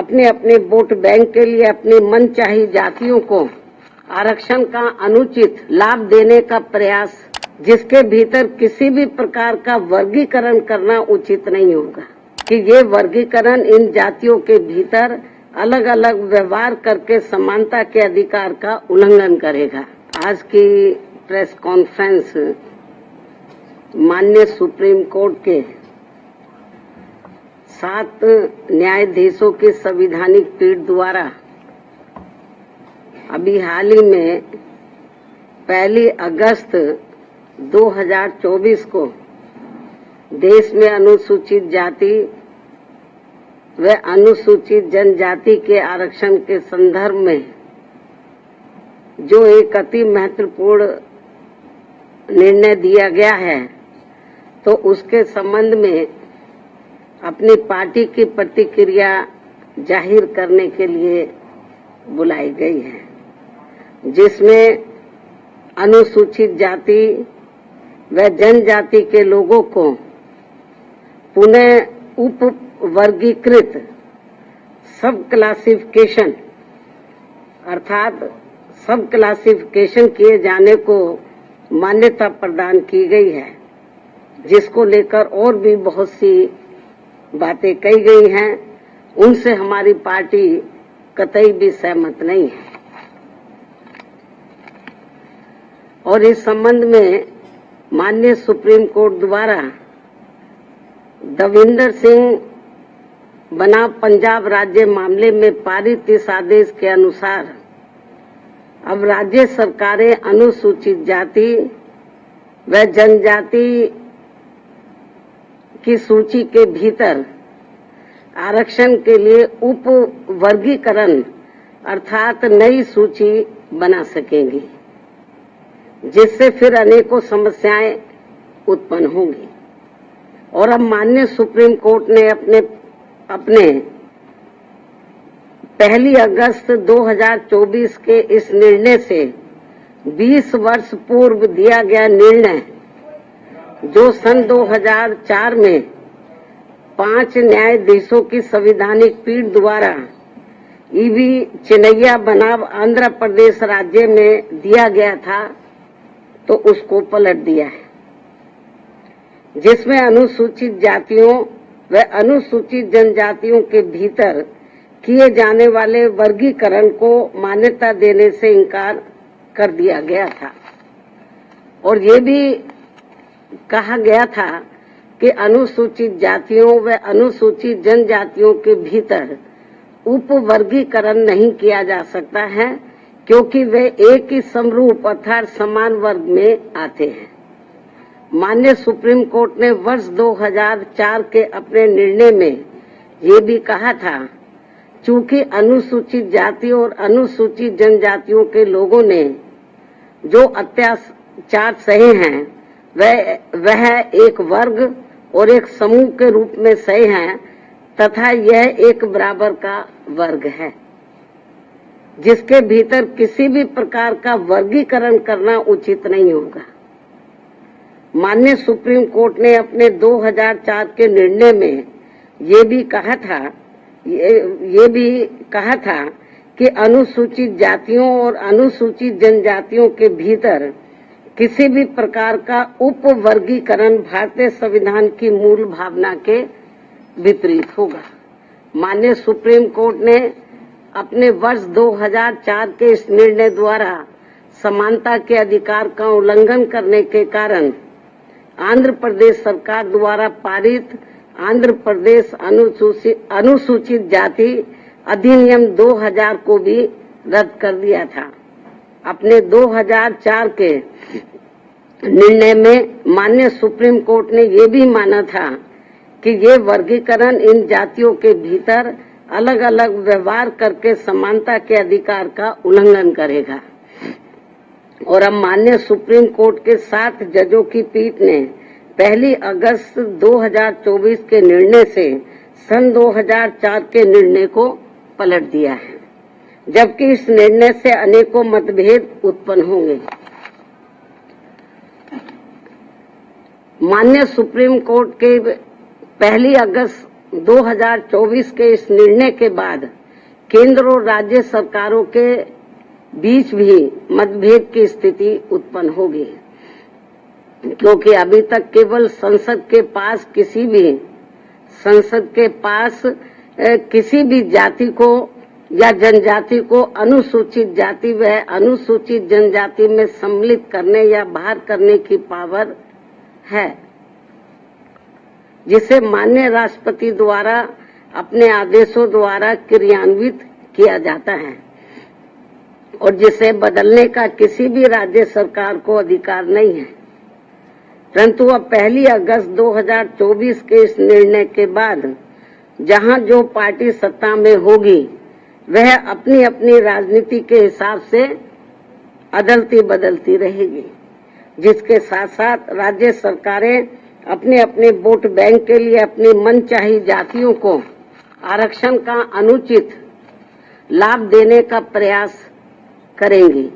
अपने अपने vote bank के लिए अपनी मनचाही जातियों को आरक्षण का अनुचित लाभ देने का प्रयास, जिसके भीतर किसी भी प्रकार का वर्गीकरण करना उचित नहीं होगा कि ये वर्गीकरण इन जातियों के भीतर अलग अलग व्यवहार करके समानता के अधिकार का उल्लंघन करेगा। आज की प्रेस कॉन्फ्रेंस माननीय सुप्रीम कोर्ट के 7 न्यायाधीशों की संवैधानिक पीठ द्वारा अभी हाल ही में 1 अगस्त 2024 को देश में अनुसूचित जाति व अनुसूचित जनजाति के आरक्षण के संदर्भ में जो एक अति महत्वपूर्ण निर्णय दिया गया है, तो उसके संबंध में अपनी पार्टी की प्रतिक्रिया जाहिर करने के लिए बुलाई गई है, जिसमें अनुसूचित जाति व जनजाति के लोगों को पुनः उप वर्गीकृत सब क्लासिफिकेशन अर्थात सब क्लासिफिकेशन किए जाने को मान्यता प्रदान की गई है, जिसको लेकर और भी बहुत सी बातें कही गई हैं। उनसे हमारी पार्टी कतई भी सहमत नहीं है और इस संबंध में माननीय सुप्रीम कोर्ट द्वारा दविंदर सिंह बनाम पंजाब राज्य मामले में पारित इस आदेश के अनुसार अब राज्य सरकारें अनुसूचित जाति व जनजाति की सूची के भीतर आरक्षण के लिए उप वर्गीकरण अर्थात नई सूची बना सकेंगी, जिससे फिर अनेकों समस्याएं उत्पन्न होंगी। और अब माननीय सुप्रीम कोर्ट ने अपने 1 अगस्त 2024 के इस निर्णय से 20 वर्ष पूर्व दिया गया निर्णय, जो सन 2004 में 5 न्यायाधीशों की संवैधानिक पीठ द्वारा ईवी चिनैया बनाम आंध्र प्रदेश राज्य में दिया गया था, तो उसको पलट दिया है, जिसमें अनुसूचित जातियों व अनुसूचित जनजातियों के भीतर किए जाने वाले वर्गीकरण को मान्यता देने से इनकार कर दिया गया था। और ये भी कहा गया था कि अनुसूचित जातियों व अनुसूचित जनजातियों के भीतर उप वर्गीकरण नहीं किया जा सकता है, क्योंकि वे एक ही समरूप अर्थात समान वर्ग में आते हैं। माननीय सुप्रीम कोर्ट ने वर्ष 2004 के अपने निर्णय में ये भी कहा था, चूंकि अनुसूचित जाति और अनुसूचित जनजातियों के लोगों ने जो अत्याचार सहे हैं वह एक वर्ग और एक समूह के रूप में सहे हैं, तथा यह एक बराबर का वर्ग है, जिसके भीतर किसी भी प्रकार का वर्गीकरण करना उचित नहीं होगा। माननीय सुप्रीम कोर्ट ने अपने 2004 के निर्णय में ये भी कहा था कि अनुसूचित जातियों और अनुसूचित जनजातियों के भीतर किसी भी प्रकार का उप वर्गीकरण भारतीय संविधान की मूल भावना के विपरीत होगा। माननीय सुप्रीम कोर्ट ने अपने वर्ष 2004 के इस निर्णय द्वारा समानता के अधिकार का उल्लंघन करने के कारण आंध्र प्रदेश सरकार द्वारा पारित आंध्र प्रदेश अनुसूचित जाति अधिनियम 2000 को भी रद्द कर दिया था। अपने 2004 के निर्णय में माननीय सुप्रीम कोर्ट ने ये भी माना था कि ये वर्गीकरण इन जातियों के भीतर अलग अलग व्यवहार करके समानता के अधिकार का उल्लंघन करेगा। और अब माननीय सुप्रीम कोर्ट के 7 जजों की पीठ ने 1 अगस्त 2024 के निर्णय से सन 2004 के निर्णय को पलट दिया है, जबकि इस निर्णय से अनेकों मतभेद उत्पन्न होंगे। माननीय सुप्रीम कोर्ट के 1 अगस्त 2024 के इस निर्णय के बाद केंद्र और राज्य सरकारों के बीच भी मतभेद की स्थिति उत्पन्न होगी, क्योंकि अभी तक केवल संसद के पास किसी भी जाति को या जनजाति को अनुसूचित जाति व अनुसूचित जनजाति में सम्मिलित करने या बाहर करने की पावर है, जिसे माननीय राष्ट्रपति द्वारा अपने आदेशों द्वारा क्रियान्वित किया जाता है और जिसे बदलने का किसी भी राज्य सरकार को अधिकार नहीं है। परंतु अब 1 अगस्त 2024 के इस निर्णय के बाद जहां जो पार्टी सत्ता में होगी वह अपनी अपनी राजनीति के हिसाब से अदलती बदलती रहेगी, जिसके साथ साथ राज्य सरकारें अपने अपने वोट बैंक के लिए अपनी मनचाही जातियों को आरक्षण का अनुचित लाभ देने का प्रयास करेंगी।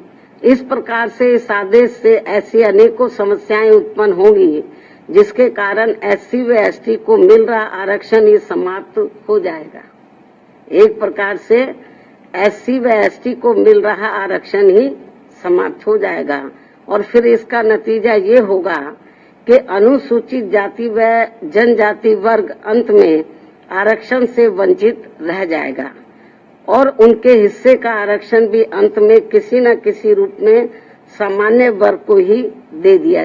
इस प्रकार से इस आदेश से ऐसी अनेकों समस्याएं उत्पन्न होंगी, जिसके कारण SC व ST को मिल रहा आरक्षण ही समाप्त हो जाएगा। एक प्रकार से SC व ST को मिल रहा आरक्षण ही समाप्त हो जाएगा और फिर इसका नतीजा ये होगा कि अनुसूचित जाति व जनजाति वर्ग अंत में आरक्षण से वंचित रह जाएगा और उनके हिस्से का आरक्षण भी अंत में किसी न किसी रूप में सामान्य वर्ग को ही दे दिया